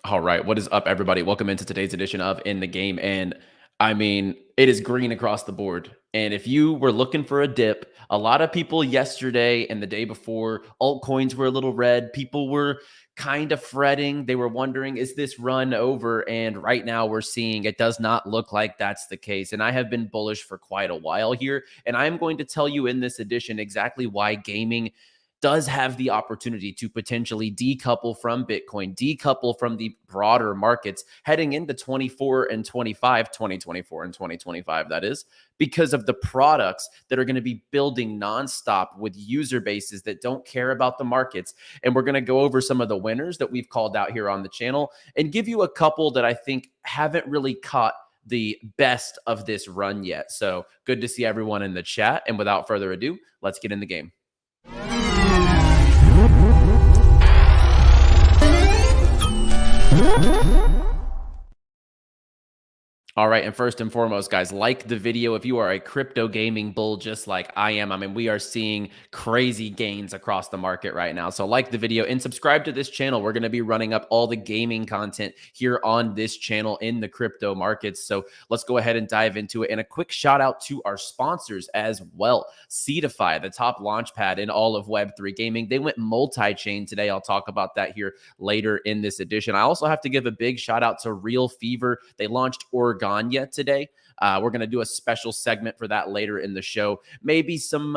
All right. What is up, everybody? Welcome into today's edition of In the Game. And I mean, it is green across the board. And if you were looking for a dip, a lot of people yesterday and the day before, altcoins were a little red. People were kind of fretting. They were wondering, is this run over? And right now we're seeing it does not look like that's the case. And I have been bullish for quite a while here. And I'm going to tell you in this edition exactly why gaming does have the opportunity to potentially decouple from Bitcoin, decouple from the broader markets heading into 24 and 25, 2024 and 2025, that is, because of the products that are going to be building nonstop with user bases that don't care about the markets. And we're going to go over some of the winners that we've called out here on the channel and give you a couple that I think haven't really caught the best of this run yet. So good to see everyone in the chat. And without further ado, let's get in the game. All right. And first and foremost, guys, like the video if you are a crypto gaming bull just like I am. I mean, we are seeing crazy gains across the market right now. So like the video and subscribe to this channel. We're going to be running up all the gaming content here on this channel in the crypto markets. So let's go ahead and dive into it. And a quick shout out to our sponsors as well. 𝗕𝗏𝗏𝗀, the top launchpad in all of Web3 gaming. They went multi-chain today. I'll talk about that here later in this edition. I also have to give a big shout out to 𝗲𝗏𝗡𝗡. They launched Organya today. We're going to do a special segment for that later in the show. Maybe some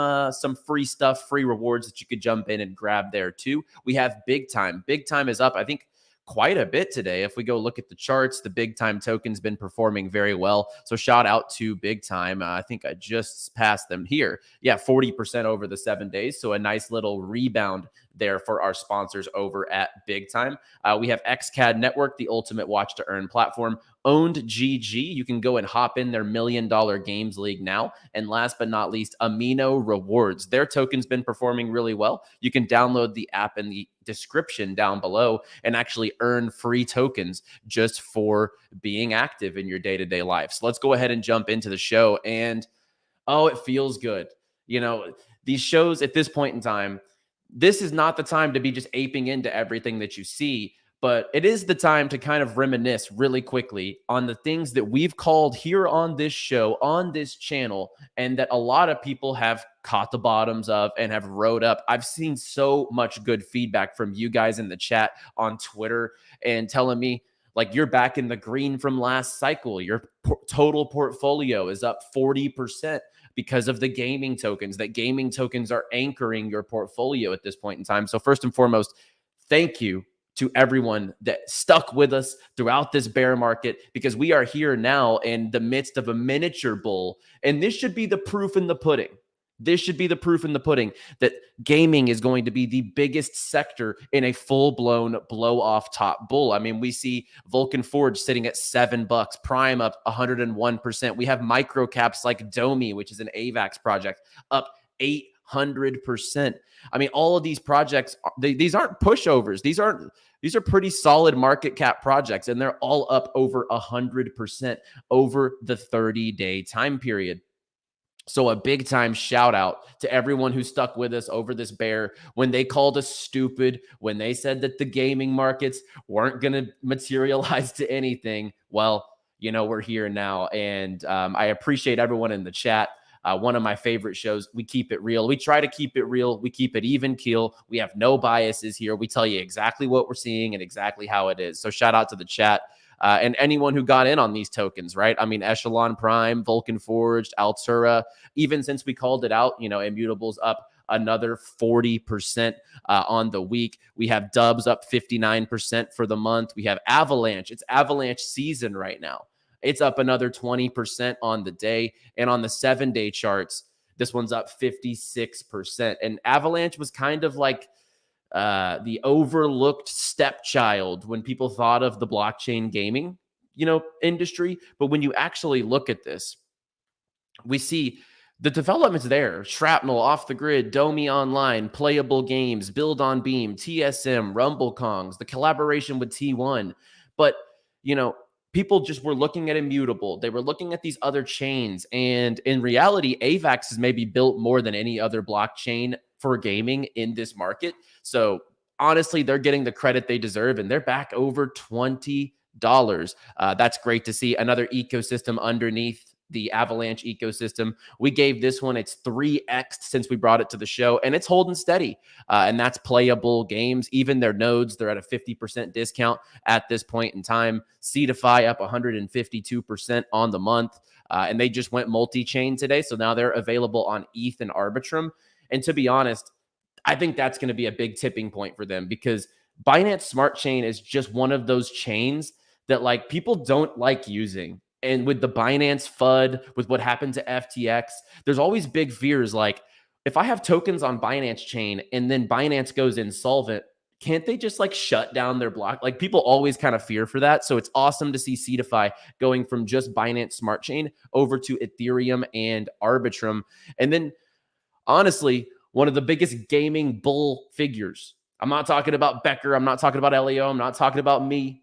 free stuff, free rewards that you could jump in and grab there too. We have Big Time. Big Time is up, I think, quite a bit today. If we go look at the charts, the Big Time token's been performing very well. So shout out to Big Time. I think I just passed them here. Yeah, 40% over the 7 days. So a nice little rebound there for our sponsors over at Big Time. We have XCAD Network, the ultimate watch to earn platform. Owned GG. You can go and hop in their $1 million games league now. And last but not least, Amino Rewards. Their token's been performing really well. You can download the app in the description down below and actually earn free tokens just for being active in your day-to-day life. So let's go ahead and jump into the show. And oh, it feels good. You know, these shows at this point in time, this is not the time to be just aping into everything that you see, but it is the time to kind of reminisce really quickly on the things that we've called here on this show, on this channel, and that a lot of people have caught the bottoms of and have wrote up. I've seen so much good feedback from you guys in the chat on Twitter and telling me, like, you're back in the green from last cycle. Your total portfolio is up 40%. Because of the gaming tokens, that gaming tokens are anchoring your portfolio at this point in time. So first and foremost, thank you to everyone that stuck with us throughout this bear market, because we are here now in the midst of a miniature bull. And this should be the proof in the pudding. This should be the proof in the pudding that gaming is going to be the biggest sector in a full-blown blow-off top bull. I mean, we see Vulcan Forge sitting at $7, Prime up 101%. We have micro caps like 𝗕𝗏𝗄𝗧, which is an AVAX project, up 800%. I mean, all of these projects, these aren't pushovers. These are pretty solid market cap projects, and they're all up over 100% over the 30-day time period. So a big time shout out to everyone who stuck with us over this bear when they called us stupid, when they said that the gaming markets weren't going to materialize to anything. Well, you know, we're here now. And I appreciate everyone in the chat. One of my favorite shows. We keep it real. We try to keep it real. We keep it even keel. We have no biases here. We tell you exactly what we're seeing and exactly how it is. So shout out to the chat. And anyone who got in on these tokens, right? I mean, Echelon Prime, Vulcan Forged, Altera, even since we called it out, you know, Immutables up another 40% on the week. We have Dubs up 59% for the month. We have Avalanche. It's Avalanche season right now. It's up another 20% on the day. And on the 7-day charts, this one's up 56%. And Avalanche was kind of like the overlooked stepchild when people thought of the blockchain gaming, you know, industry. But when you actually look at this, we see the development's there. Shrapnel, Off the Grid, Domi Online, Playable Games, Build on Beam, TSM, Rumble Kongs, the collaboration with T1. But, you know, people just were looking at Immutable. They were looking at these other chains. And in reality, AVAX is maybe built more than any other blockchain for gaming in this market. So honestly, they're getting the credit they deserve, and they're back over $20. That's great to see. Another ecosystem underneath the Avalanche ecosystem. We gave this one its 3x since we brought it to the show, and it's holding steady. And that's Playable games. Even their nodes, they're at a 50% discount at this point in time. 𝗕𝗏𝗊 up 152% on the month. And they just went multi-chain today. So now they're available on ETH and Arbitrum. And to be honest, I think that's going to be a big tipping point for them, because Binance Smart Chain is just one of those chains that like people don't like using. And with the Binance FUD, with what happened to FTX, there's always big fears like, if I have tokens on Binance chain and then Binance goes insolvent, can't they just like shut down their block? Like people always kind of fear for that. So it's awesome to see 𝗕𝗏𝗊 going from just Binance Smart Chain over to Ethereum and Arbitrum. And then honestly, one of the biggest gaming bull figures. I'm not talking about Becker. I'm not talking about Leo. I'm not talking about me.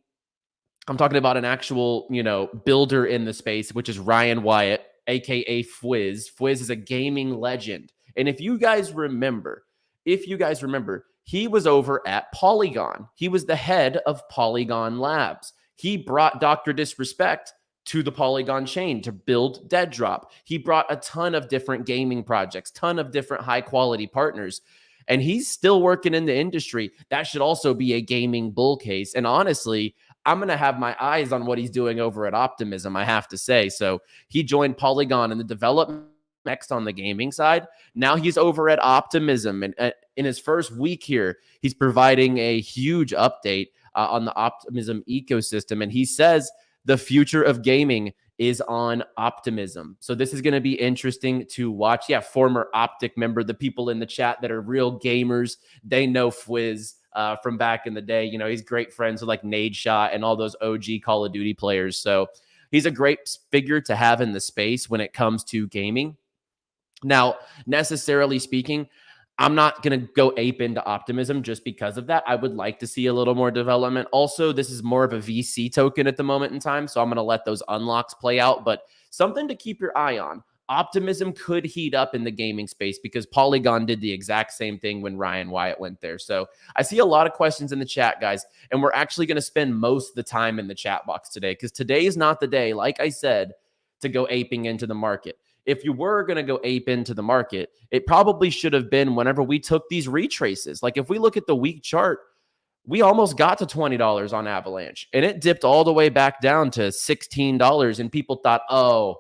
I'm talking about an actual, builder in the space, which is Ryan Wyatt, aka Fwiz. Fwiz is a gaming legend. And if you guys remember, he was over at Polygon. He was the head of Polygon Labs. He brought Dr. Disrespect to the Polygon chain to build 𝗕𝗏𝗲𝗄𝗏. He brought a ton of different gaming projects, ton of different high quality partners. And he's still working in the industry. That should also be a gaming bull case. And honestly, I'm going to have my eyes on what he's doing over at Optimism, I have to say. So he joined Polygon in the development next on the gaming side. Now he's over at Optimism. And in his first week here, he's providing a huge update on the Optimism ecosystem. And he says the future of gaming is on Optimism. So this is going to be interesting to watch. Yeah, former Optic member, the people in the chat that are real gamers, they know Fwiz from back in the day. He's great friends with like 𝗕𝗏𝗀𝗏 and all those OG Call of Duty players. So he's a great figure to have in the space when it comes to gaming. Now, necessarily speaking, I'm not going to go ape into Optimism just because of that. I would like to see a little more development. Also, this is more of a VC token at the moment in time, so I'm going to let those unlocks play out, but something to keep your eye on. Optimism could heat up in the gaming space because Polygon did the exact same thing when Ryan Wyatt went there. So I see a lot of questions in the chat, guys, and we're actually going to spend most of the time in the chat box today because today is not the day, like I said, to go aping into the market. If you were going to go ape into the market, it probably should have been whenever we took these retraces. Like if we look at the week chart, we almost got to $20 on Avalanche and it dipped all the way back down to $16. And people thought, oh,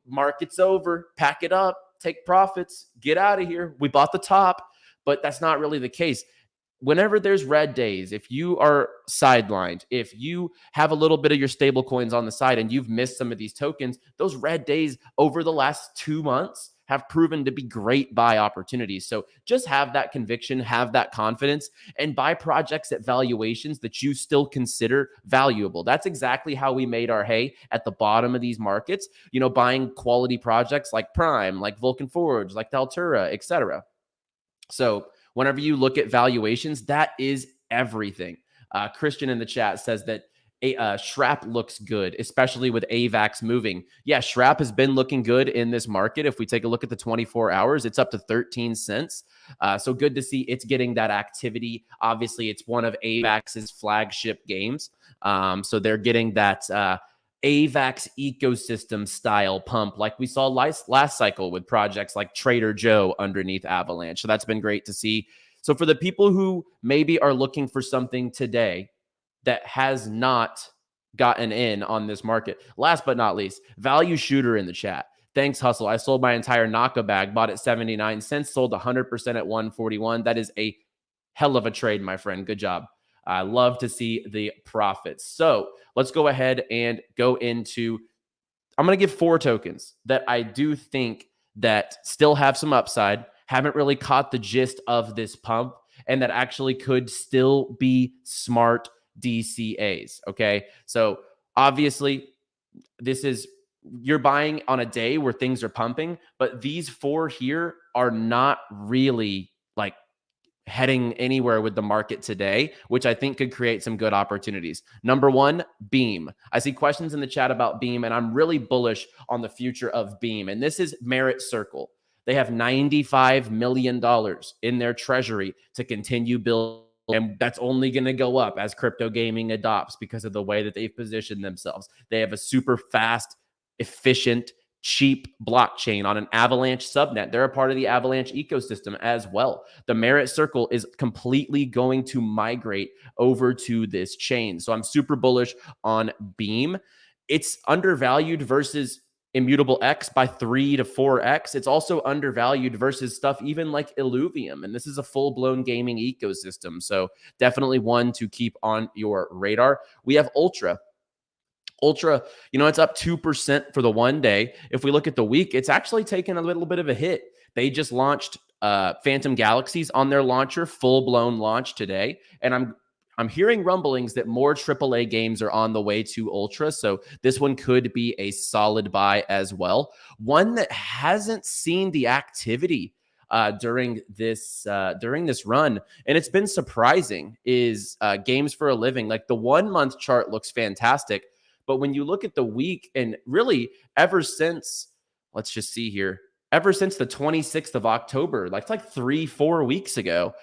market's over, pack it up, take profits, get out of here. We bought the top, but that's not really the case. Whenever there's red days, if you are sidelined, if you have a little bit of your stable coins on the side and you've missed some of these tokens, those red days over the last 2 months have proven to be great buy opportunities. So just have that conviction, have that confidence, and buy projects at valuations that you still consider valuable. That's exactly how we made our hay at the bottom of these markets, buying quality projects like Prime, like Vulcan Forge, like 𝗕𝗏𝗃, etc. So whenever you look at valuations, that is everything. Christian in the chat says that SHRAP looks good, especially with AVAX moving. Yeah, SHRAP has been looking good in this market. If we take a look at the 24 hours, it's up to 13 cents. So good to see it's getting that activity. Obviously, it's one of AVAX's flagship games. So they're getting that AVAX ecosystem style pump like we saw last cycle with projects like Trader Joe underneath Avalanche. So that's been great to see. So for the people who maybe are looking for something today that has not gotten in on this market, last but not least, Value Shooter in the chat. Thanks, Hustle. I sold my entire Naka bag, bought at 79 cents, sold 100% at 141. That is a hell of a trade, my friend. Good job. I love to see the profits. So let's go ahead and go into, I'm going to give 4 tokens that I do think that still have some upside, haven't really caught the gist of this pump, and that actually could still be smart DCAs. Okay. So obviously this is, you're buying on a day where things are pumping, but these 4 here are not really like heading anywhere with the market today, which I think could create some good opportunities. Number 1, Beam. I see questions in the chat about Beam, and I'm really bullish on the future of Beam. And this is Merit Circle. They have $95 million in their treasury to continue building and that's only going to go up as crypto gaming adopts because of the way that they've positioned themselves. They have a super fast, efficient, cheap blockchain on an Avalanche subnet. They're a part of the Avalanche ecosystem as well. The Merit Circle is completely going to migrate over to this chain. So I'm super bullish on Beam. It's undervalued versus Immutable X by 3 to 4x. It's also undervalued versus stuff even like Illuvium. And this is a full-blown gaming ecosystem. So definitely one to keep on your radar. We have Ultra. Ultra, it's up 2% for the 1 day. If we look at the week, it's actually taken a little bit of a hit. They just launched Phantom Galaxies on their launcher, full-blown launch today. And I'm hearing rumblings that more AAA games are on the way to Ultra, so this one could be a solid buy as well. One that hasn't seen the activity during this run, and it's been surprising, is Games for a Living. Like, the 1 month chart looks fantastic, but when you look at the week, and really ever since, let's just see here, ever since the 26th of October, like 3-4 weeks ago,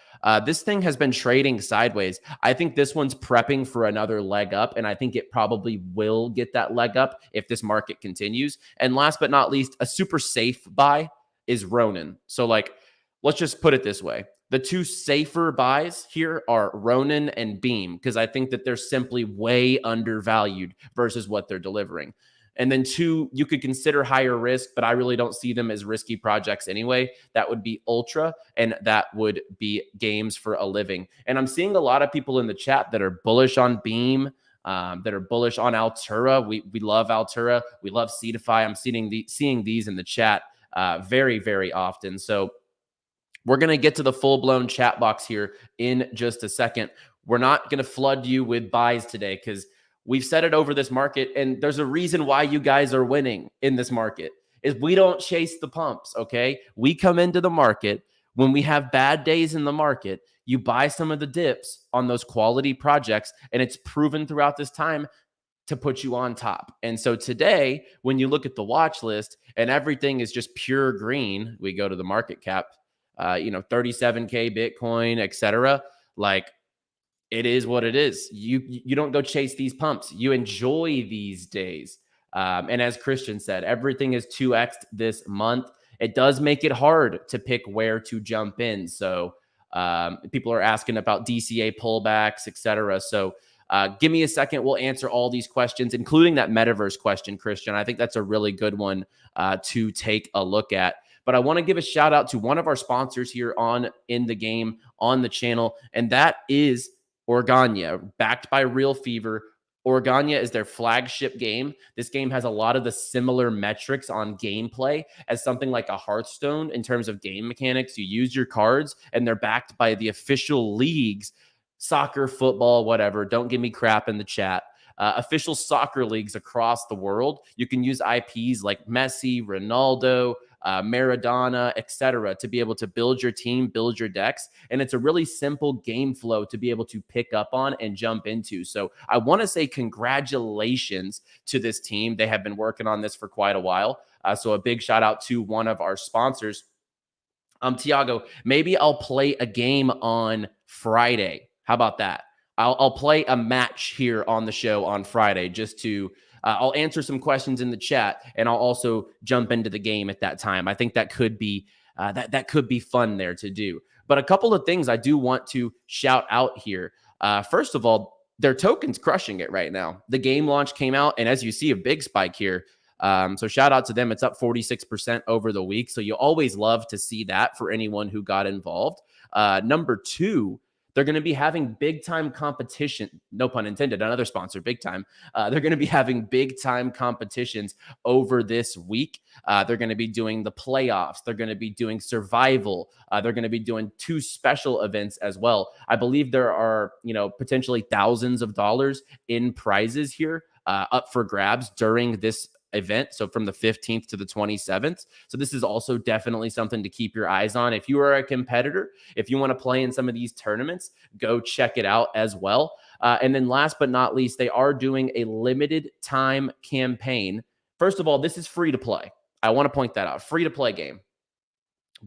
this thing has been trading sideways. I think this one's prepping for another leg up, and I think it probably will get that leg up if this market continues. And last but not least, a super safe buy is Ronin. So, let's just put it this way. The two safer buys here are Ronin and Beam, because I think that they're simply way undervalued versus what they're delivering. And then two, you could consider higher risk, but I really don't see them as risky projects anyway. That would be Ultra, and that would be Games for a Living. And I'm seeing a lot of people in the chat that are bullish on Beam, that are bullish on Altura. We love Altura. We love Cetify. I'm seeing these in the chat very, very often. So we're going to get to the full-blown chat box here in just a second. We're not going to flood you with buys today because we've said it over this market, and there's a reason why you guys are winning in this market is we don't chase the pumps, okay? We come into the market when we have bad days in the market. You buy some of the dips on those quality projects, and it's proven throughout this time to put you on top. And so today, when you look at the watch list and everything is just pure green, we go to the market cap, 37K Bitcoin, etc. It is what it is. You don't go chase these pumps. You enjoy these days. And as Christian said, everything is 2x this month. It does make it hard to pick where to jump in. So people are asking about DCA pullbacks, etc. So give me a second. We'll answer all these questions, including that Metaverse question, Christian. I think that's a really good one to take a look at. But I want to give a shout out to one of our sponsors here on In the Game on the channel, and that is Organya, backed by Real Fever. Organya is their flagship game. This game has a lot of the similar metrics on gameplay as something like a Hearthstone in terms of game mechanics. You use your cards, and they're backed by the official leagues, soccer, football, whatever. Don't give me crap in the chat. Official soccer leagues across the world. You can use IPs like Messi, Ronaldo, Maradona, etc. to be able to build your team, build your decks. And it's a really simple game flow to be able to pick up on and jump into. So I want to say congratulations to this team. They have been working on this for quite a while. So a big shout out to one of our sponsors. Tiago, maybe I'll play a game on Friday. How about that? I'll play a match here on the show on Friday just to I'll answer some questions in the chat, and I'll also jump into the game at that time. I think that could be that could be fun there to do. But a couple of things I do want to shout out here. First of all, their token's crushing it right now. The game launch came out, and as you see, a big spike here. So shout out to them. It's up 46% over the week. So you always love to see that for anyone who got involved. Number two, they're going to be having big time competition. No pun intended. Another sponsor, big time. They're going to be having big time competitions over this week. They're going to be doing the playoffs. They're going to be doing survival. They're going to be doing 2 special events as well. I believe there are, potentially thousands of dollars in prizes here up for grabs during this event. So from the 15th to the 27th. So this is also definitely something to keep your eyes on. If you are a competitor, if you want to play in some of these tournaments, go check it out as well. And then last but not least, they are doing a limited time campaign. First of all, this is free to play. I want to point that out. Free to play game.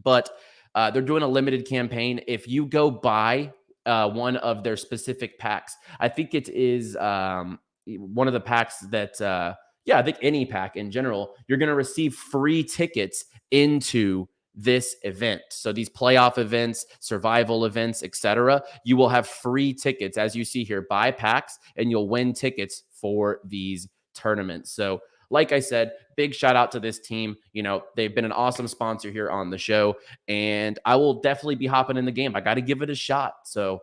But they're doing a limited campaign. If you go buy one of their specific packs. I think it is one of the packs that, yeah, I think any pack in general, you're going to receive free tickets into this event. So these playoff events, survival events, etc., you will have free tickets, as you see here, buy packs, and you'll win tickets for these tournaments. So like I said, big shout out to this team. You know, they've been an awesome sponsor here on the show, and I will definitely be hopping in the game. I got to give it a shot. So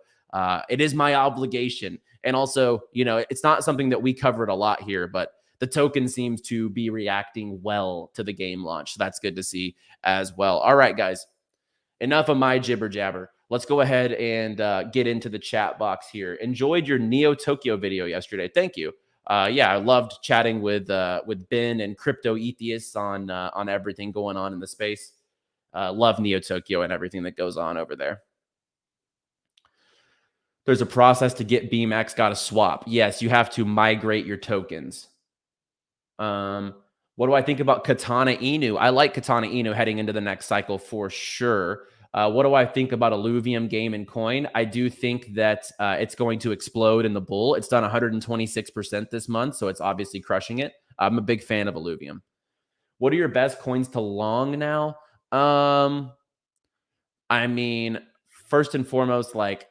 it is my obligation. And also, you know, it's not something that we covered a lot here, but the token seems to be reacting well to the game launch. So that's good to see as well. All right, guys, enough of my jibber jabber. Let's go ahead and get into the chat box here. Enjoyed your Neo Tokyo video yesterday. Thank you. Yeah, I loved chatting with Ben and 𝗕𝗏𝗏𝗧𝗏 on everything going on in the space. Love Neo Tokyo and everything that goes on over there. There's a process to get BMX. Got to swap. Yes, you have to migrate your tokens. What do I think about Katana Inu? I like Katana Inu heading into the next cycle for sure. What do I think about Illuvium game and coin? I do think that it's going to explode in the bull. It's done 126% this month, so it's obviously crushing it. I'm a big fan of Illuvium. What are your best coins to long now? I mean, first and foremost, like,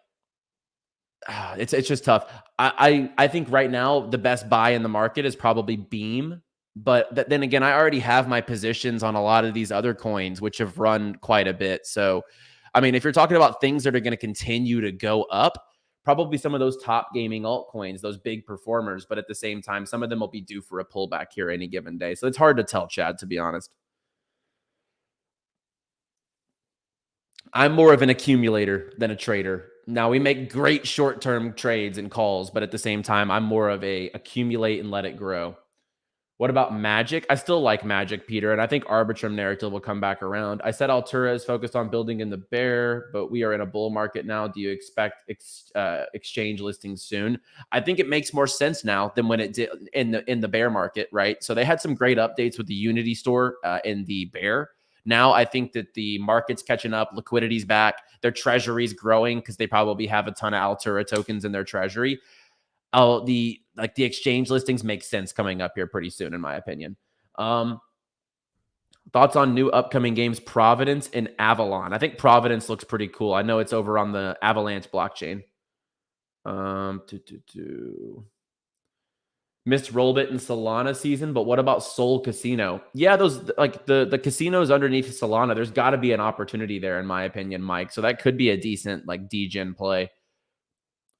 it's just tough. I think right now the best buy in the market is probably Beam. But then again, I already have my positions on a lot of these other coins, which have run quite a bit. So, I mean, if you're talking about things that are going to continue to go up, probably some of those top gaming altcoins, those big performers. But at the same time, some of them will be due for a pullback here any given day. So it's hard to tell, Chad, to be honest. I'm more of an accumulator than a trader. Now, we make great short-term trades and calls, but at the same time, I'm more of a accumulate and let it grow. What about Magic? I still like Magic, Peter, and I think Arbitrum narrative will come back around. I said Altura is focused on building in the bear, but we are in a bull market now. Do you expect exchange listings soon? I think it makes more sense now than when it did in the bear market, right? So they had some great updates with the Unity store in the bear. Now I think that the market's catching up, liquidity's back, their treasury's growing because they probably have a ton of Altura tokens in their treasury. The exchange listings make sense coming up here pretty soon, in my opinion. Thoughts on new upcoming games, Providence and Avalon. I think Providence looks pretty cool. I know it's over on the Avalanche blockchain. Missed Rollbit and Solana season, but what about Soul Casino? Yeah, those like the casinos underneath Solana, there's got to be an opportunity there, in my opinion, Mike. So that could be a decent like degen play.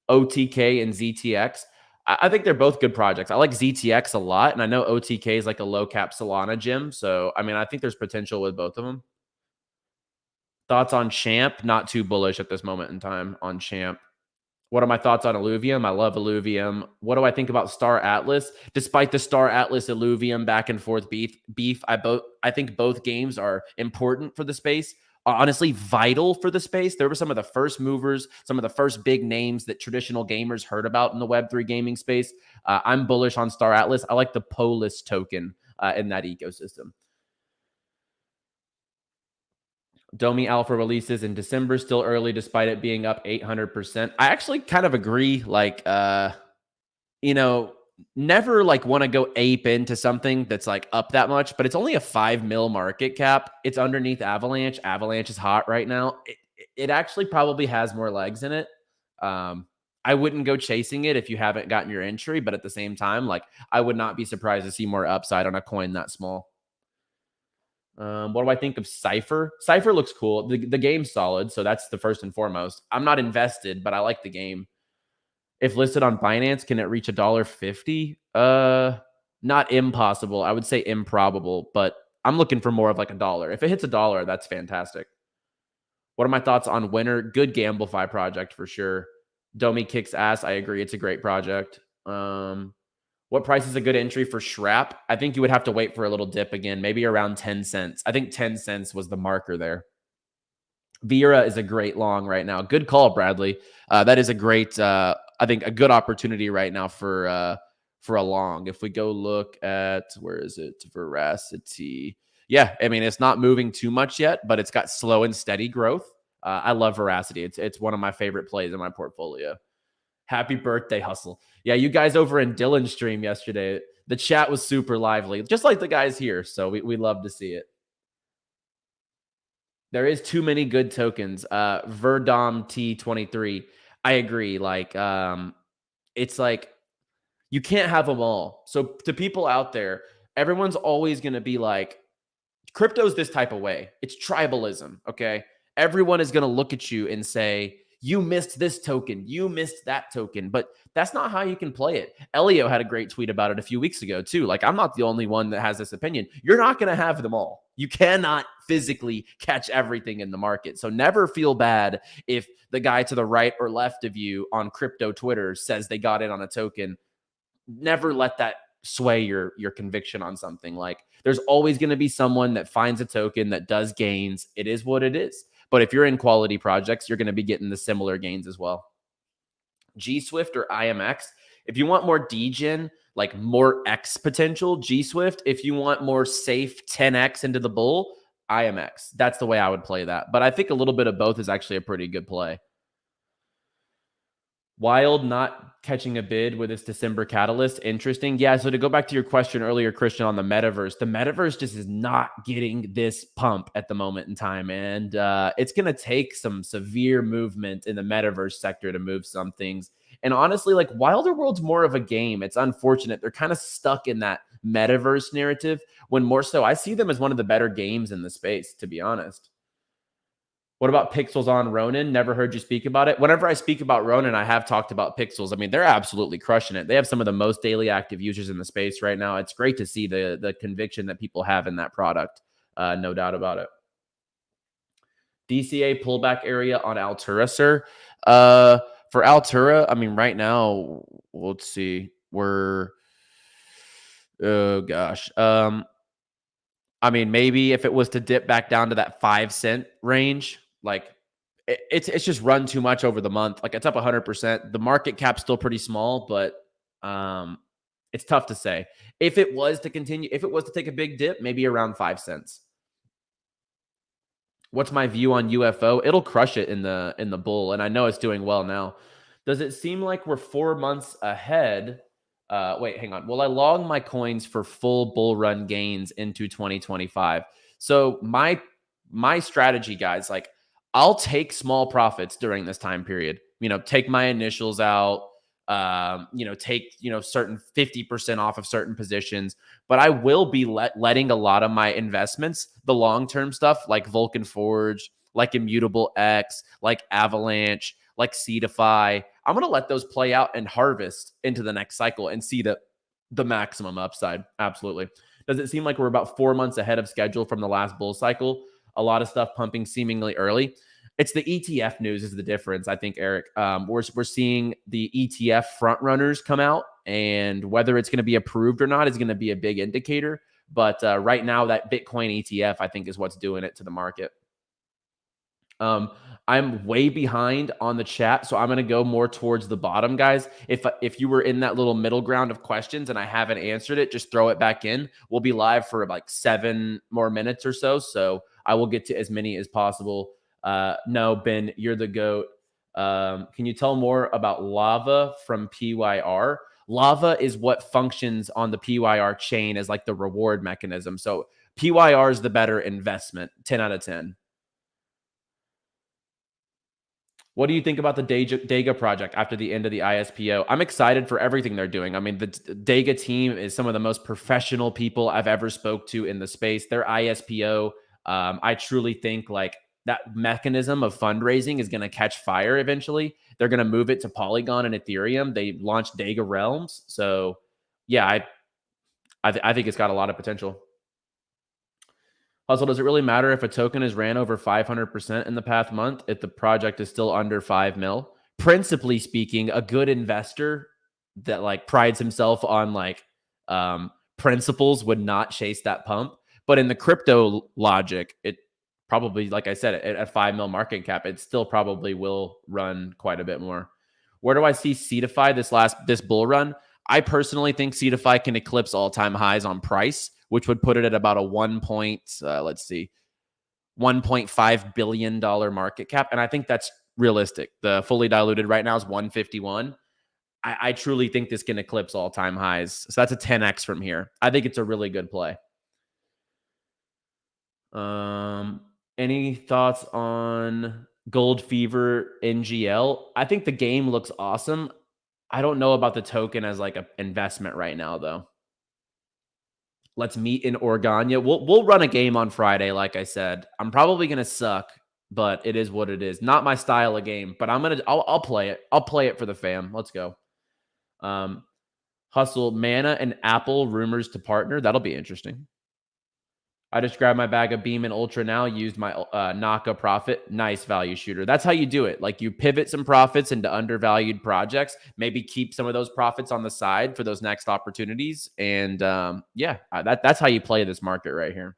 OTK and ZTX. I think they're both good projects. I like ZTX a lot, and I know OTK is like a low cap Solana gem. So, I mean, I think there's potential with both of them. Thoughts on Champ? Not too bullish at this moment in time on Champ. What are my thoughts on Illuvium? I love Illuvium. What do I think about Star Atlas? Despite the Star Atlas Illuvium back and forth beef, I think both games are important for the space. Honestly, vital for the space. There were some of the first movers, some of the first big names that traditional gamers heard about in the Web3 gaming space. I'm bullish on Star Atlas. I like the Polis token in that ecosystem. Domi alpha releases in December, still early despite it being up 800%. I actually kind of agree. Like, you know, never like want to go ape into something that's like up that much, but it's only a 5 mil market cap. It's underneath Avalanche. Avalanche is hot right now. It actually probably has more legs in it. I wouldn't go chasing it if you haven't gotten your entry, but at the same time, like I would not be surprised to see more upside on a coin that small. What do I think of Cypher? Cypher looks cool. The game's solid, so that's the first and foremost. I'm not invested, but I like the game. If listed on Binance, can it reach $1.50? Not impossible. I would say improbable, but I'm looking for more of like $1. If it hits $1, that's fantastic. What are my thoughts on Winner? Good GambleFi project for sure. Domi kicks ass. I agree. It's a great project. What price is a good entry for SHRAP? I think you would have to wait for a little dip again, maybe around 10 cents. I think 10 cents was the marker there. Vera is a great long right now. Good call, Bradley. That is a great, I think, a good opportunity right now for a long. If we go look at, where is it? Veracity. Yeah, I mean, it's not moving too much yet, but it's got slow and steady growth. I love Veracity. It's one of my favorite plays in my portfolio. Happy birthday, Hustle. Yeah, you guys over in Dylan's stream yesterday, the chat was super lively, just like the guys here. So we love to see it. There is too many good tokens. 𝗕𝗲𝗬𝗱 I agree. Like, it's like you can't have them all. So to people out there, everyone's always going to be like, crypto's this type of way. It's tribalism, okay? Everyone is going to look at you and say, you missed this token, you missed that token, but that's not how you can play it. Elio had a great tweet about it a few weeks ago too. Like, I'm not the only one that has this opinion. You're not going to have them all. You cannot physically catch everything in the market. So never feel bad if the guy to the right or left of you on crypto Twitter says they got in on a token. Never let that sway your conviction on something. Like, there's always going to be someone that finds a token that does gains. It is what it is. But if you're in quality projects, you're going to be getting the similar gains as well. G-Swift or IMX. If you want more degen, like more X potential, G-Swift. If you want more safe 10X into the bull, IMX. That's the way I would play that. But I think a little bit of both is actually a pretty good play. Wild not catching a bid with this December catalyst. Interesting. Yeah. So to go back to your question earlier, Christian, on the metaverse just is not getting this pump at the moment in time. And it's going to take some severe movement in the metaverse sector to move some things. And honestly, like, Wilder World's more of a game. It's unfortunate. They're kind of stuck in that metaverse narrative when more so I see them as one of the better games in the space, to be honest. What about Pixels on Ronin? Never heard you speak about it. Whenever I speak about Ronin, I have talked about Pixels. I mean, they're absolutely crushing it. They have some of the most daily active users in the space right now. It's great to see the conviction that people have in that product. No doubt about it. DCA pullback area on Altura, sir. For Altura, I mean, right now, let's see. We're, oh gosh. I mean, maybe if it was to dip back down to that 5-cent range, like it's just run too much over the month. Like, it's up 100%. The market cap's still pretty small, but it's tough to say. If it was to continue, if it was to take a big dip, maybe around 5 cents. What's my view on UFO? It'll crush it in the bull, and I know it's doing well now. Does it seem like we're 4 months ahead? Wait, hang on. Will I long my coins for full bull run gains into 2025? So my strategy, guys, like, I'll take small profits during this time period. You know, take my initials out. Take certain 50% off of certain positions, but I will be letting a lot of my investments, the long-term stuff like Vulcan Forge, like 𝗕𝗏𝗡𝗏𝗀, like Avalanche, like 𝗕𝗏𝗏𝗀𝗏. I'm going to let those play out and harvest into the next cycle and see the maximum upside. Absolutely. Does it seem like we're about 4 months ahead of schedule from the last bull cycle? A lot of stuff pumping seemingly early. It's the ETF news is the difference, I think, Eric. We're seeing the ETF front runners come out, and whether it's going to be approved or not is going to be a big indicator. But right now, that Bitcoin ETF, I think, is what's doing it to the market. I'm way behind on the chat, so I'm going to go more towards the bottom, guys. If you were in that little middle ground of questions and I haven't answered it, just throw it back in. We'll be live for like 7 more minutes or so, so I will get to as many as possible. No, Ben, you're the GOAT. Can you tell more about Lava from PYR? Lava is what functions on the PYR chain as like the reward mechanism. So PYR is the better investment, 10 out of 10. What do you think about the 𝗕𝗏𝗄𝗏 project after the end of the ISPO? I'm excited for everything they're doing. I mean, the 𝗕𝗏𝗄𝗏 team is some of the most professional people I've ever spoke to in the space. Their ISPO, I truly think like that mechanism of fundraising is going to catch fire eventually. They're going to move it to Polygon and Ethereum. They launched 𝗕𝗏 Realms. So yeah, I think it's got a lot of potential. Hustle, does it really matter if a token is ran over 500% in the past month if the project is still under 5 mil? Principally speaking, a good investor that like prides himself on like principles would not chase that pump. But in the crypto logic, it probably, like I said, at 5 mil market cap, it still probably will run quite a bit more. Where do I see 𝗕𝗏𝗏 this bull run? I personally think 𝗕𝗏𝗏 can eclipse all-time highs on price, which would put it at about a 1 point, let's see, $1.5 billion market cap. And I think that's realistic. The fully diluted right now is 151. I truly think this can eclipse all-time highs. So that's a 10x from here. I think it's a really good play. Any thoughts on Gold Fever NGL? I think the game looks awesome. I don't know about the token as like an investment right now, though. Let's meet in Organya. We'll run a game on Friday, like I said. I'm probably gonna suck, but it is what it is. Not my style of game, but I'll play it. I'll play it for the fam. Let's go. Hustle Mana and Apple rumors to partner. That'll be interesting. I just grabbed my bag of Beam and Ultra now, used my 𝗕𝗂𝗃 profit. Nice value shooter. That's how you do it. Like you pivot some profits into undervalued projects, maybe keep some of those profits on the side for those next opportunities. And yeah, that's how you play this market right here.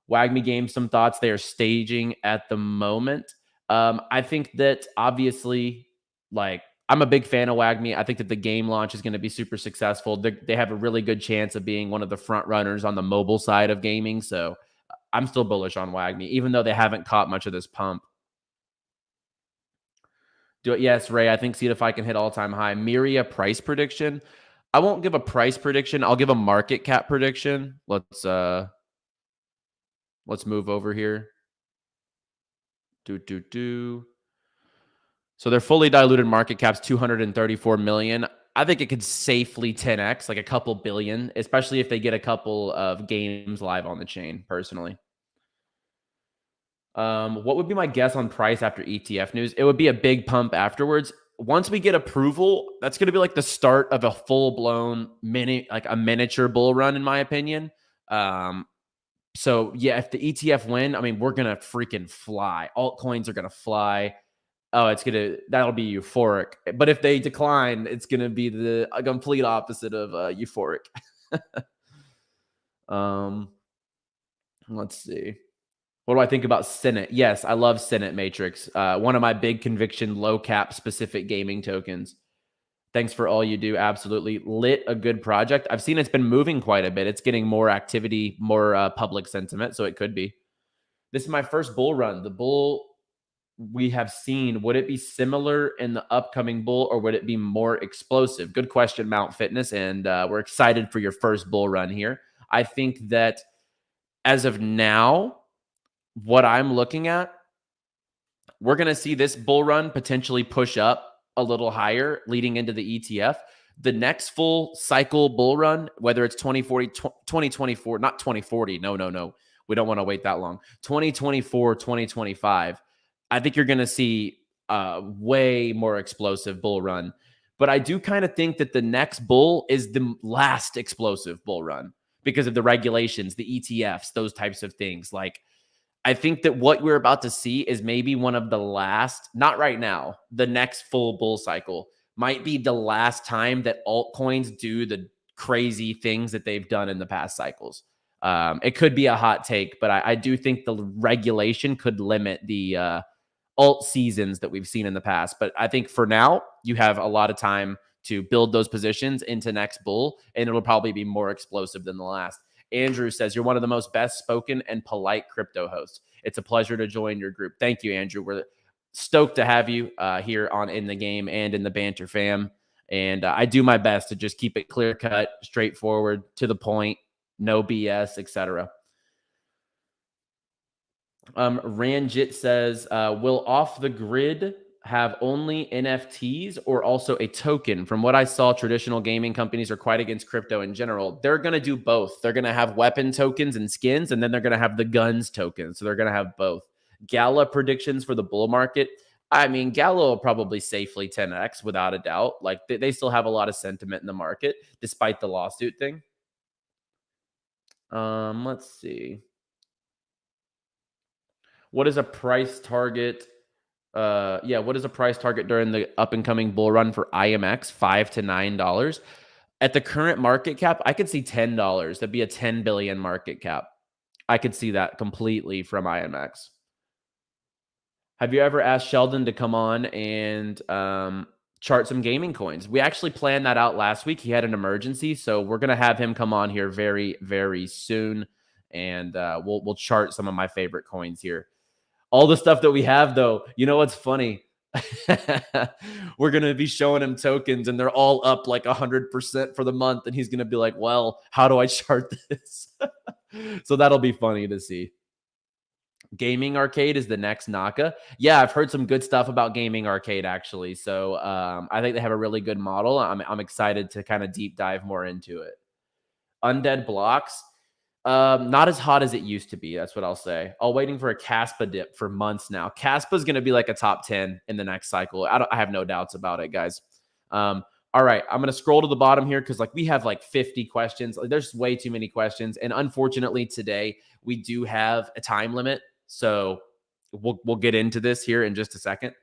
WAGMI Games, some thoughts they are staging at the moment. I think that obviously, like, I'm a big fan of WAGMI. I think that the game launch is going to be super successful. They have a really good chance of being one of the front runners on the mobile side of gaming. So I'm still bullish on WAGMI, even though they haven't caught much of this pump. Do it. Yes, Ray. I think see if I can hit all-time high. Myria price prediction. I won't give a price prediction. I'll give a market cap prediction. Let's move over here. So their fully diluted market cap's 234 million. I think it could safely 10x, like a couple billion, especially if they get a couple of games live on the chain, personally. What would be my guess on price after ETF news? It would be a big pump afterwards. Once we get approval, that's going to be like the start of a full-blown miniature bull run, in my opinion. So yeah, if the ETF win, I mean, we're going to freaking fly. Altcoins are going to fly. Oh, that'll be euphoric. But if they decline, it's going to be the complete opposite of euphoric. Let's see. What do I think about Senate? Yes, I love Senate Matrix. One of my big conviction, low cap specific gaming tokens. Thanks for all you do. Absolutely. Lit, a good project. I've seen it's been moving quite a bit. It's getting more activity, more public sentiment. So it could be. This is my first bull run. The bull we have seen, would it be similar in the upcoming bull or would it be more explosive? Good question, Mount Fitness. And we're excited for your first bull run here. I think that as of now, what I'm looking at, we're going to see this bull run potentially push up a little higher leading into the ETF. The next full cycle bull run, whether it's 2040, 2024, not 2040. No. We don't want to wait that long. 2024, 2025. I think you're going to see a way more explosive bull run. But I do kind of think that the next bull is the last explosive bull run because of the regulations, the ETFs, those types of things. Like, I think that what we're about to see is maybe one of the last, not right now, the next full bull cycle might be the last time that altcoins do the crazy things that they've done in the past cycles. It could be a hot take, but I do think the regulation could limit the alt seasons that we've seen in the past. But I think for now, you have a lot of time to build those positions into next bull, and it'll probably be more explosive than the last. Andrew says, you're one of the most best spoken and polite crypto hosts. It's a pleasure to join your group. Thank you, Andrew. We're stoked to have you here on In the Game and in the Banter fam. And I do my best to just keep it clear cut, straightforward, to the point, no BS, etc. Ranjit says, will Off the Grid have only NFTs or also a token? From what I saw, traditional gaming companies are quite against crypto in general. They're going to do both. They're going to have weapon tokens and skins, and then they're going to have the guns tokens. So they're going to have both. Gala predictions for the bull market. I mean, Gala will probably safely 10x without a doubt. Like they still have a lot of sentiment in the market despite the lawsuit thing. Let's see. What is a price target? What is a price target during the up and coming bull run for IMX? $5 to $9. At the current market cap, I could see $10. That'd be a 10 billion market cap. I could see that completely from IMX. Have you ever asked Sheldon to come on and chart some gaming coins? We actually planned that out last week. He had an emergency, so we're going to have him come on here very, very soon. and we'll chart some of my favorite coins here. All the stuff that we have, though, you know what's funny? We're going to be showing him tokens and they're all up like 100% for the month. And he's going to be like, well, how do I chart this? So that'll be funny to see. Gaming Arcade is the next Naka. Yeah, I've heard some good stuff about Gaming Arcade, actually. So I think they have a really good model. I'm excited to kind of deep dive more into it. Undead Blocks. Not as hot as it used to be. That's what I'll say. All waiting for a 𝗕𝗂𝗃 dip for months now. 𝗕𝗂𝗃 is going to be like a top 10 in the next cycle. I have no doubts about it, guys. All right, I'm going to scroll to the bottom here because like we have like 50 questions. Like, there's way too many questions. And unfortunately today we do have a time limit. So we'll get into this here in just a second.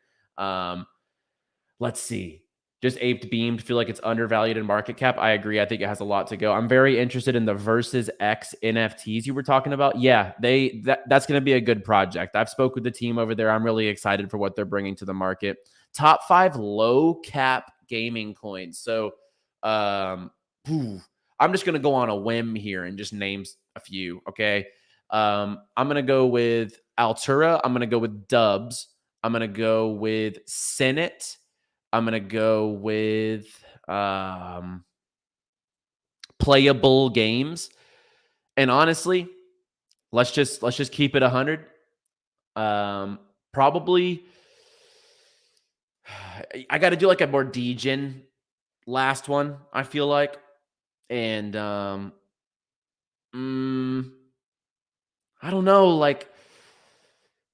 Let's see. Just 𝗕𝗏𝗃𝗍𝗍 feel like it's undervalued in market cap. I agree. I think it has a lot to go. I'm very interested in the Versus X NFTs you were talking about. Yeah, that's going to be a good project. I've spoke with the team over there. I'm really excited for what they're bringing to the market. Top 5 low cap gaming coins. So I'm just going to go on a whim here and just name a few. Okay. I'm going to go with Altura. I'm going to go with Dubs. I'm going to go with Senate. I'm going to go with Playable Games. And honestly, let's just keep it 100. Probably I got to do like a more degen last one, I feel like. And I don't know, like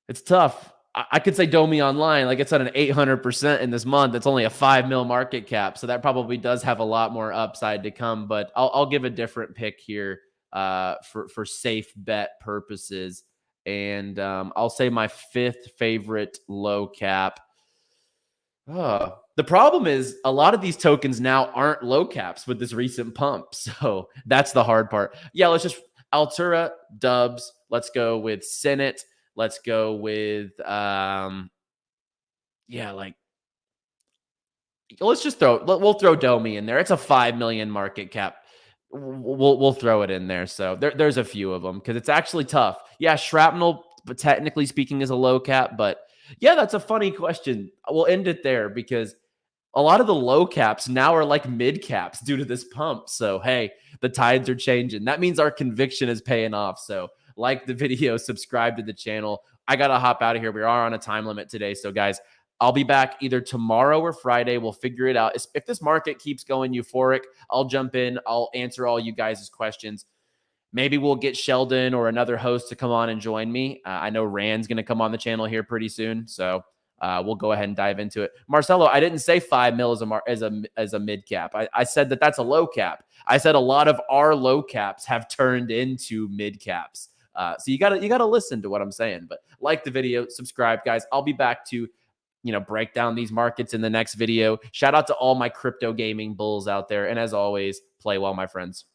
it's tough. I could say Domi Online, like it's at an 800% in this month. It's only a 5 mil market cap. So that probably does have a lot more upside to come, but I'll give a different pick here for safe bet purposes. And I'll say my 5th favorite low cap. The problem is a lot of these tokens now aren't low caps with this recent pump. So that's the hard part. Yeah, let's just Altura, Dubs. Let's go with Senate. Let's go with, let's just we'll throw Domi in there. It's a 5 million market cap. We'll throw it in there. So there's a few of them because it's actually tough. Yeah, Shrapnel, but technically speaking, is a low cap. But yeah, that's a funny question. We'll end it there because a lot of the low caps now are like mid caps due to this pump. So, hey, the tides are changing. That means our conviction is paying off. So like the video, subscribe to the channel. I got to hop out of here. We are on a time limit today. So guys, I'll be back either tomorrow or Friday. We'll figure it out. If this market keeps going euphoric, I'll jump in. I'll answer all you guys' questions. Maybe we'll get Sheldon or another host to come on and join me. I know Rand's going to come on the channel here pretty soon. So we'll go ahead and dive into it. Marcelo, I didn't say 5 mil as a mid cap. I said that's a low cap. I said a lot of our low caps have turned into mid caps. So you gotta listen to what I'm saying. But like the video, subscribe, guys. I'll be back to break down these markets in the next video. Shout out to all my crypto gaming bulls out there, and as always, play well, my friends.